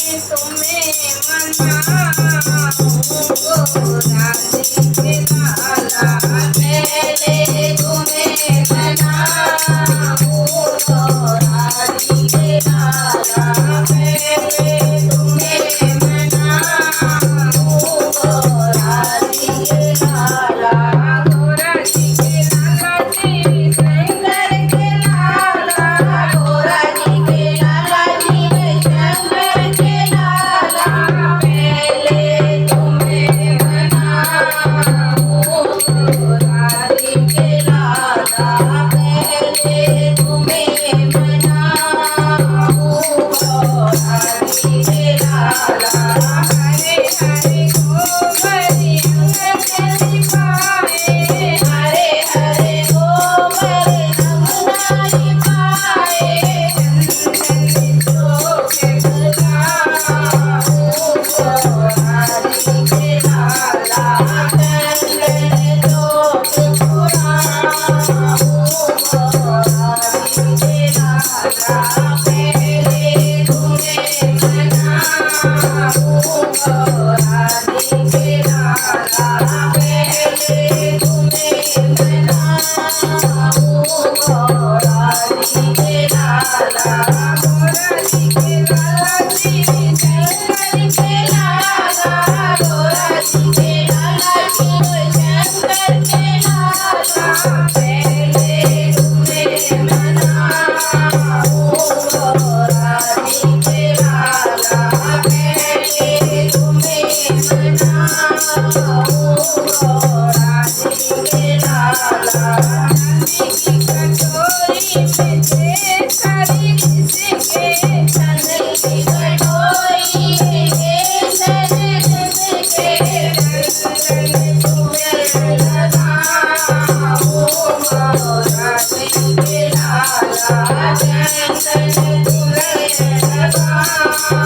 तुम्हें मनाऊं गो राधिके लाला पहले तुम्हें मनाऊं गो राधिके लाला पहले तुम्हें मनाऊं गो राधिके लाला गो राधिके लाला जी शंकर के लाला गो राधिके लाला जी शंकर के लाला पहले तुम्हें मनाऊं गो राधिके लाला पहले तुम्हें मनाऊं गो राधिके लाला हरे हरे गोबरी अंगन पाए हरे हरे गोबर अंगनारी पाए चंदन चौक लगाऊं गो राधिके लाला चंदन चौक पुराऊं गो राधिके लाला पहले तुम्हें मनाऊं गो राधिके लाला पहले तुम्हें मनाऊं गो राधिके लाला गो राधिके लाला जी शंकर के लाला गो राधिके लाला जी शंकर के लाला पहले तुम्हें मनाऊं गो राधिके लाला पहले तुम्हें मनाऊं गो राधिके लाला नंदी की कटोरी में ढेर सारी किसके चंदन की कटोरी में ढेर सारे किसके चंदन तुम्हें लगाऊं गो राधिके लाला चंदन तुम्हें लगाऊं